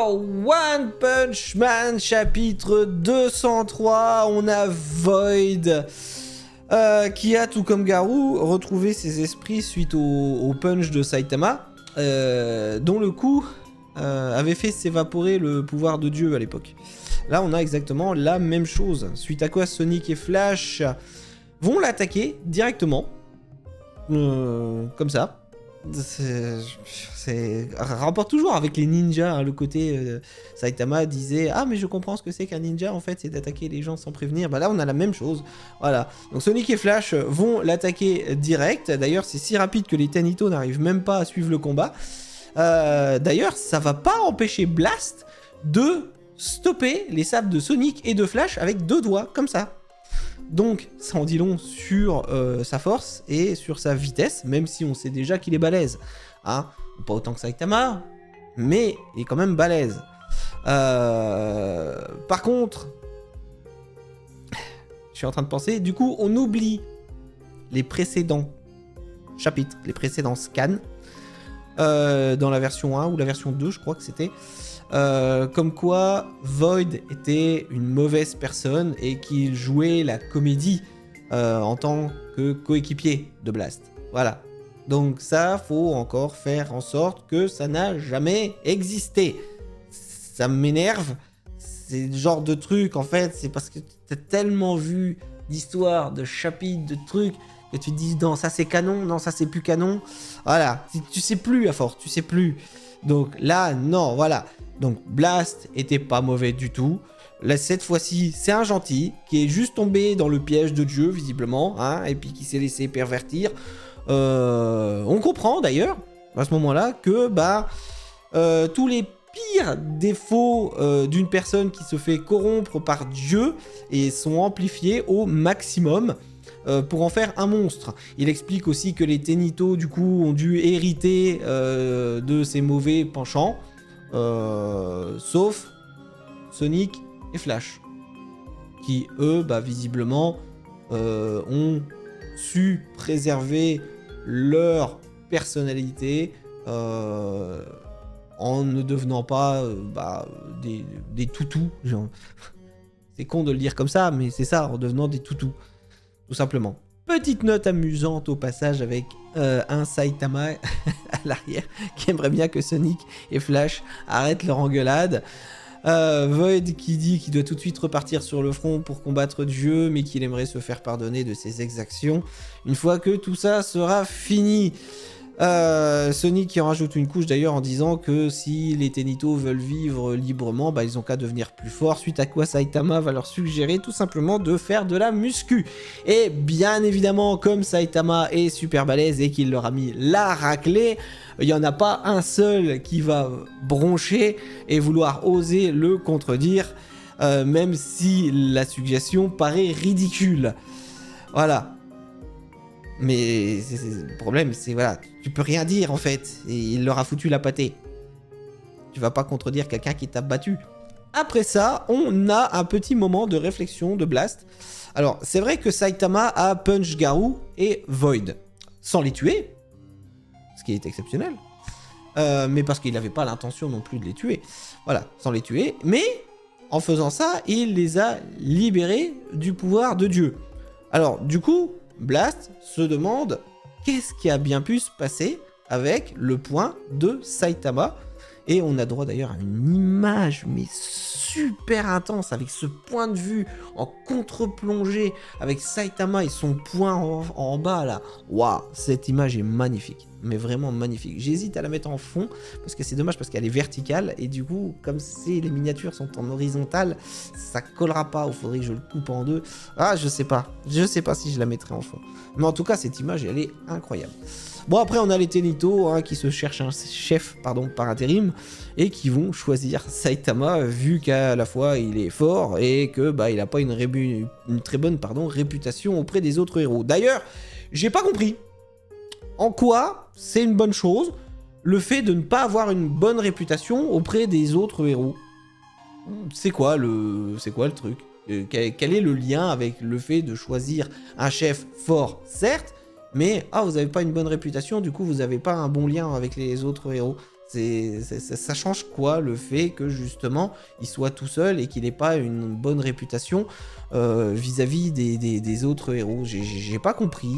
One Punch Man, chapitre 203, on a Void qui a, tout comme Garou, retrouvé ses esprits suite au punch de Saitama, dont le coup avait fait s'évaporer le pouvoir de Dieu à l'époque. Là, on a exactement la même chose, suite à quoi Sonic et Flash vont l'attaquer directement, comme ça. C'est rapporte toujours avec les ninjas, hein, le côté Saitama disait ah mais je comprends ce que c'est qu'un ninja en fait, c'est d'attaquer les gens sans prévenir. Bah là on a la même chose, voilà. Donc Sonic et Flash vont l'attaquer direct. D'ailleurs c'est si rapide que les Tenito n'arrivent même pas à suivre le combat. D'ailleurs ça va pas empêcher Blast de stopper les sabres de Sonic et de Flash avec 2 doigts comme ça. Donc ça en dit long sur sa force et sur sa vitesse, même si on sait déjà qu'il est balèze. Hein, pas autant que Saitama, mais il est quand même balèze. Par contre, je suis en train de penser, du coup on oublie les précédents chapitres, les précédents scans, dans la version 1 ou la version 2 je crois que c'était. Comme quoi Void était une mauvaise personne et qu'il jouait la comédie en tant que coéquipier de Blast. Voilà. Donc ça, faut encore faire en sorte que ça n'a jamais existé. Ça m'énerve. C'est le genre de truc, en fait, c'est parce que t'as tellement vu d'histoires, de chapitres, de trucs, que tu te dis non, ça c'est canon, non, ça c'est plus canon. Voilà. Tu sais plus à force, tu sais plus. Donc là, non, voilà. Donc Blast était pas mauvais du tout. Là, cette fois-ci, c'est un gentil qui est juste tombé dans le piège de Dieu, visiblement, hein, et puis qui s'est laissé pervertir. On comprend d'ailleurs, à ce moment-là, que tous les pires défauts d'une personne qui se fait corrompre par Dieu et sont amplifiés au maximum pour en faire un monstre. Il explique aussi que les Tenito, du coup, ont dû hériter de ces mauvais penchants. Sauf Sonic et Flash qui eux visiblement ont su préserver leur personnalité en ne devenant pas des toutous, genre. C'est con de le dire comme ça, mais c'est ça, en devenant des toutous tout simplement. Petite note amusante au passage avec un Saitama à l'arrière qui aimerait bien que Sonic et Flash arrêtent leur engueulade. Void qui dit qu'il doit tout de suite repartir sur le front pour combattre Dieu, mais qu'il aimerait se faire pardonner de ses exactions une fois que tout ça sera fini. Sonic qui en rajoute une couche d'ailleurs en disant que si les Tenito veulent vivre librement, ils ont qu'à devenir plus forts, suite à quoi Saitama va leur suggérer tout simplement de faire de la muscu. Et bien évidemment, comme Saitama est super balèze et qu'il leur a mis la raclée, il n'y en a pas un seul qui va broncher et vouloir oser le contredire, même si la suggestion paraît ridicule. Voilà. Mais le problème, c'est voilà, tu peux rien dire en fait, et il leur a foutu la pâtée. Tu vas pas contredire quelqu'un qui t'a battu. Après ça, on a un petit moment de réflexion de Blast. Alors, c'est vrai que Saitama a punch Garou et Void, sans les tuer, ce qui est exceptionnel, mais parce qu'il n'avait pas l'intention non plus de les tuer. Voilà, sans les tuer, mais en faisant ça, il les a libérés du pouvoir de Dieu. Alors, du coup, Blast se demande qu'est-ce qui a bien pu se passer avec le point de Saitama. Et on a droit d'ailleurs à une image mais super intense avec ce point de vue en contre-plongée avec Saitama et son point en bas là. Waouh, cette image est magnifique, mais vraiment magnifique. J'hésite à la mettre en fond parce que c'est dommage parce qu'elle est verticale et du coup comme les miniatures sont en horizontale, ça collera pas, il faudrait que je le coupe en deux. Ah, je sais pas si je la mettrai en fond. Mais en tout cas cette image elle est incroyable. Bon, après, on a les Tenito qui se cherchent un chef par intérim et qui vont choisir Saitama vu qu'à la fois il est fort et que il n'a pas une très bonne réputation auprès des autres héros. D'ailleurs, j'ai pas compris en quoi c'est une bonne chose le fait de ne pas avoir une bonne réputation auprès des autres héros. C'est quoi le truc ? Quel est le lien avec le fait de choisir un chef fort, certes, mais vous n'avez pas une bonne réputation, du coup vous n'avez pas un bon lien avec les autres héros. Ça change quoi le fait que justement il soit tout seul et qu'il n'ait pas une bonne réputation vis-à-vis des autres héros? J'ai pas compris.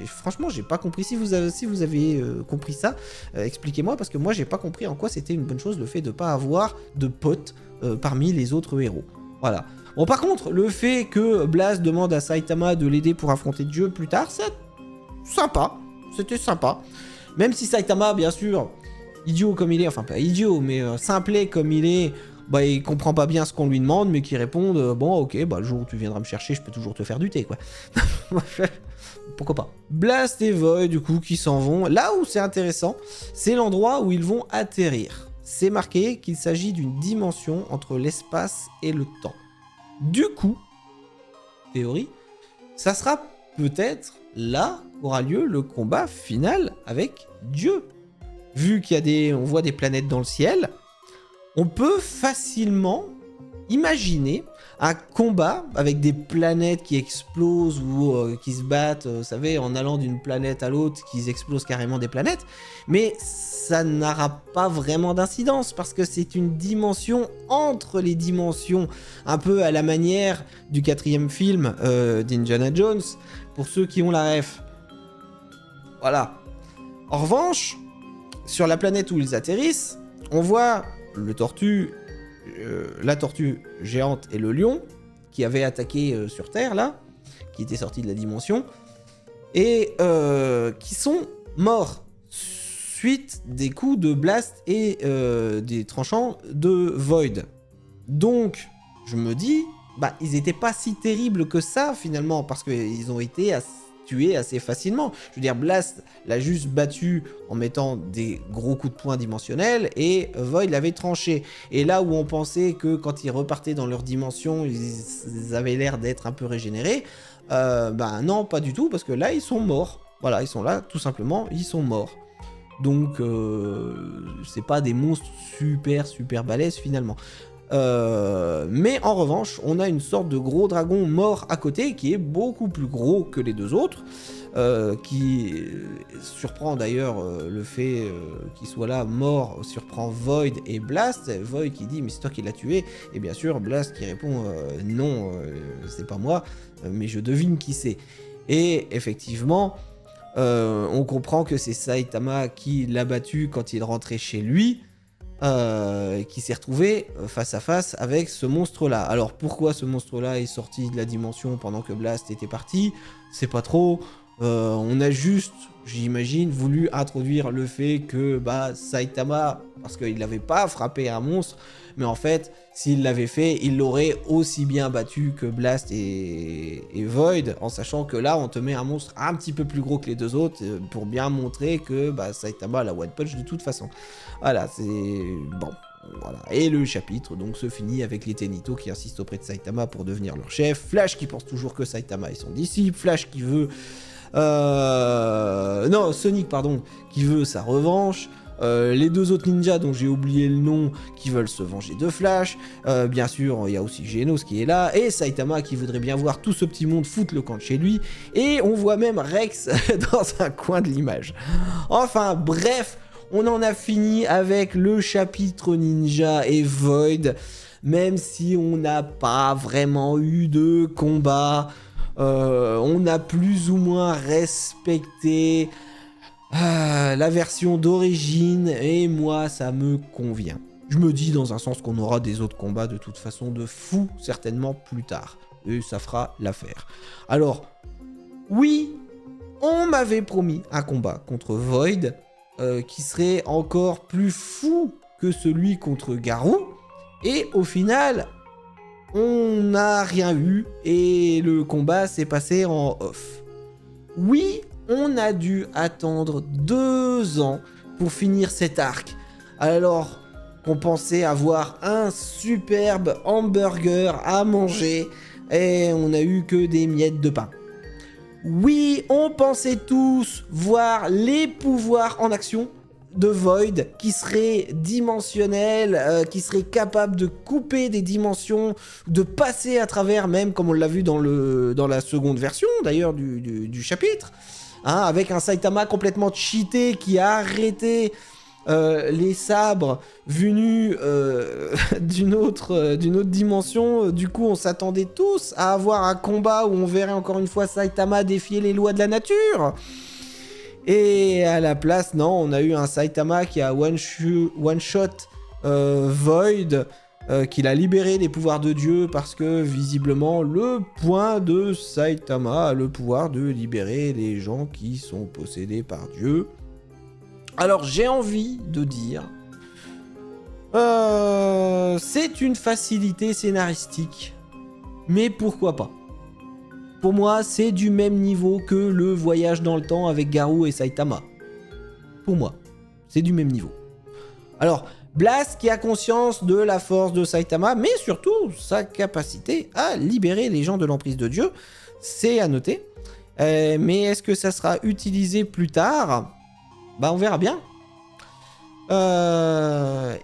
Franchement, j'ai pas compris. Si vous avez compris ça, expliquez-moi, parce que moi j'ai pas compris en quoi c'était une bonne chose le fait de pas avoir de potes parmi les autres héros. Voilà. Bon, par contre, le fait que Blast demande à Saitama de l'aider pour affronter Dieu plus tard, c'est sympa. C'était sympa. Même si Saitama, bien sûr, idiot comme il est, enfin pas idiot, mais simplet comme il est, bah il comprend pas bien ce qu'on lui demande, mais qui répond bon ok, bah le jour où tu viendras me chercher, je peux toujours te faire du thé, quoi. Pourquoi pas. Blast et Void, du coup, qui s'en vont. Là où c'est intéressant, c'est l'endroit où ils vont atterrir. C'est marqué qu'il s'agit d'une dimension entre l'espace et le temps. Du coup, théorie, ça sera peut-être là qu'aura lieu le combat final avec Dieu. Vu on voit des planètes dans le ciel, on peut facilement imaginer un combat avec des planètes qui explosent ou qui se battent, vous savez, en allant d'une planète à l'autre, qu'ils explosent carrément des planètes, mais ça n'aura pas vraiment d'incidence, parce que c'est une dimension entre les dimensions, un peu à la manière du 4e film d'Indiana Jones, pour ceux qui ont la ref. Voilà. En revanche, sur la planète où ils atterrissent, on voit la tortue géante et le lion qui avaient attaqué sur Terre, là, qui étaient sortis de la dimension, et qui sont morts suite des coups de Blast et des tranchants de Void. Donc, je me dis, bah, ils étaient pas si terribles que ça, finalement, parce qu'ils ont été tués assez facilement. Je veux dire, Blast l'a juste battu en mettant des gros coups de poing dimensionnels, et Void l'avait tranché. Et là où on pensait que quand ils repartaient dans leur dimension, ils avaient l'air d'être un peu régénérés, bah non, pas du tout, parce que là, ils sont morts. Voilà, ils sont là, tout simplement, ils sont morts. Donc, c'est pas des monstres super balèzes, finalement. Mais en revanche, on a une sorte de gros dragon mort à côté qui est beaucoup plus gros que les deux autres, qui surprend d'ailleurs le fait qu'il soit là mort, surprend Void et Blast. Void qui dit mais c'est toi qui l'as tué, et bien sûr Blast qui répond non, c'est pas moi, mais je devine qui c'est. Et effectivement, on comprend que c'est Saitama qui l'a battu quand il rentrait chez lui, qui s'est retrouvé face à face avec ce monstre-là. Alors pourquoi ce monstre-là est sorti de la dimension pendant que Blast était parti, c'est pas trop. On a juste, j'imagine, voulu introduire le fait que Saitama, parce qu'il n'avait pas frappé un monstre, mais en fait, s'il l'avait fait, il l'aurait aussi bien battu que Blast et Void, en sachant que là, on te met un monstre un petit peu plus gros que les deux autres, pour bien montrer que Saitama a la one punch de toute façon. Voilà, c'est... bon... Voilà. Et le chapitre donc se finit avec les Tenito qui insistent auprès de Saitama pour devenir leur chef, Flash qui pense toujours que Saitama est son disciple, Flash qui veut... Non, Sonic, pardon, qui veut sa revanche, les deux autres ninjas dont j'ai oublié le nom qui veulent se venger de Flash, bien sûr il y a aussi Genos qui est là, et Saitama qui voudrait bien voir tout ce petit monde foutre le camp de chez lui, et on voit même Rex dans un coin de l'image. Enfin bref, on en a fini avec le chapitre Ninja et Void, même si on n'a pas vraiment eu de combat, on a plus ou moins respecté la version d'origine, et moi ça me convient. Je me dis dans un sens qu'on aura des autres combats de toute façon de fou certainement plus tard, et ça fera l'affaire. Alors, oui, on m'avait promis un combat contre Void, qui serait encore plus fou que celui contre Garou, et au final on n'a rien eu et le combat s'est passé en off. Oui, on a dû attendre 2 ans pour finir cet arc, alors qu'on pensait avoir un superbe hamburger à manger, et on n'a eu que des miettes de pain. Oui, on pensait tous voir les pouvoirs en action de Void, qui serait dimensionnel, qui serait capable de couper des dimensions, de passer à travers, même comme on l'a vu dans la seconde version d'ailleurs du chapitre, hein, avec un Saitama complètement cheaté qui a arrêté les sabres venus d'une autre dimension. Du coup, on s'attendait tous à avoir un combat où on verrait encore une fois Saitama défier les lois de la nature. Et à la place, non, on a eu un Saitama qui a one-shot Void, qu'il a libéré des pouvoirs de Dieu parce que visiblement le point de Saitama a le pouvoir de libérer les gens qui sont possédés par Dieu. Alors j'ai envie de dire, c'est une facilité scénaristique, mais pourquoi pas? Pour moi, c'est du même niveau que le voyage dans le temps avec Garou et Saitama. Pour moi, c'est du même niveau. Alors, Blast qui a conscience de la force de Saitama, mais surtout sa capacité à libérer les gens de l'emprise de Dieu, c'est à noter. Mais est-ce que ça sera utilisé plus tard? Bah on verra bien.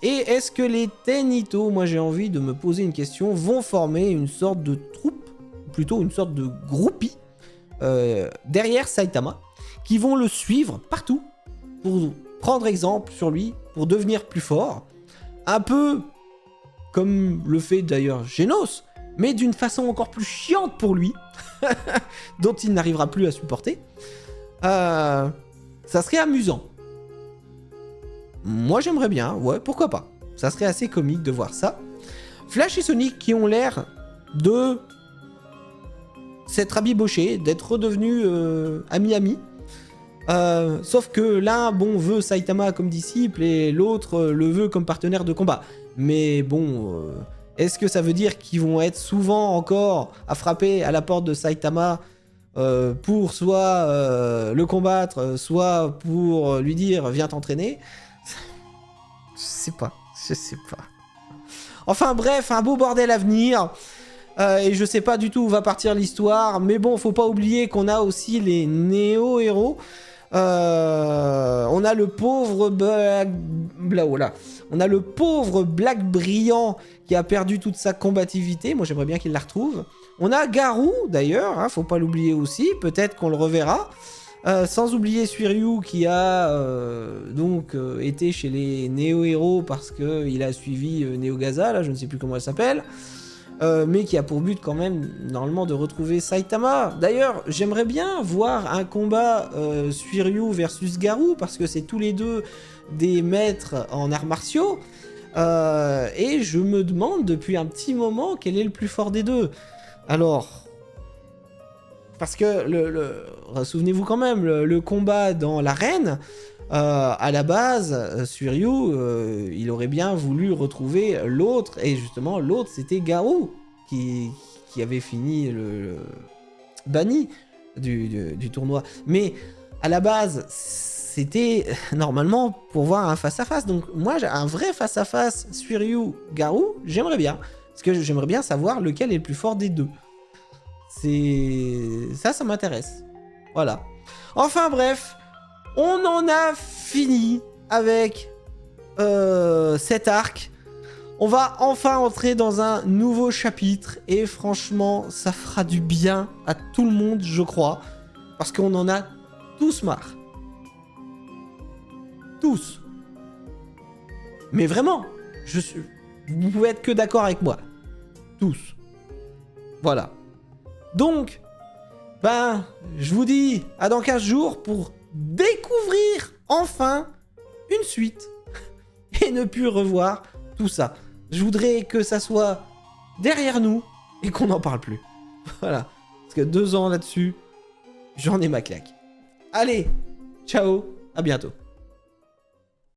Et est-ce que les Tenito, moi j'ai envie de me poser une question, vont former une sorte de troupe, plutôt une sorte de groupie, derrière Saitama, qui vont le suivre partout, pour prendre exemple sur lui, pour devenir plus fort, un peu comme le fait d'ailleurs Genos, mais d'une façon encore plus chiante pour lui, dont il n'arrivera plus à supporter. Ça serait amusant. Moi j'aimerais bien, ouais, pourquoi pas. Ça serait assez comique de voir ça. Flash et Sonic qui ont l'air de s'être rabibochés, d'être redevenus amis-amis. Sauf que l'un, bon, veut Saitama comme disciple et l'autre le veut comme partenaire de combat. Mais bon, est-ce que ça veut dire qu'ils vont être souvent encore à frapper à la porte de Saitama pour soit le combattre, soit pour lui dire « viens t'entraîner » ? Je sais pas. Enfin bref, un beau bordel à venir. Et je sais pas du tout où va partir l'histoire. Mais bon, faut pas oublier qu'on a aussi les néo-héros. On a le pauvre On a le pauvre Black Brillant qui a perdu toute sa combativité. Moi, j'aimerais bien qu'il la retrouve. On a Garou, d'ailleurs, hein, faut pas l'oublier aussi. Peut-être qu'on le reverra. Sans oublier Suiryu qui a été chez les néo-héros parce qu'il a suivi Neogaza, là, je ne sais plus comment elle s'appelle. Mais qui a pour but quand même, normalement, de retrouver Saitama. D'ailleurs, j'aimerais bien voir un combat Suiryu versus Garou, parce que c'est tous les deux des maîtres en arts martiaux. Et je me demande depuis un petit moment quel est le plus fort des deux. Alors... Parce que, souvenez-vous quand même, le combat dans l'arène, à la base, Suiryu, il aurait bien voulu retrouver l'autre, et justement, l'autre, c'était Garou, qui avait fini le banni du tournoi. Mais, à la base, c'était normalement pour voir un face-à-face. Donc, moi, j'ai un vrai face-à-face Suiryu-Garou, j'aimerais bien. Parce que j'aimerais bien savoir lequel est le plus fort des deux. Ça m'intéresse. Voilà. Enfin bref, on en a fini avec cet arc. On va enfin entrer dans un nouveau chapitre. Et franchement, ça fera du bien à tout le monde, je crois. Parce qu'on en a tous marre. Tous. Mais vraiment, vous pouvez être que d'accord avec moi. Tous. Voilà. Donc, je vous dis à dans 15 jours pour découvrir enfin une suite et ne plus revoir tout ça. Je voudrais que ça soit derrière nous et qu'on n'en parle plus. Voilà. Parce que 2 ans là-dessus, j'en ai ma claque. Allez, ciao, à bientôt.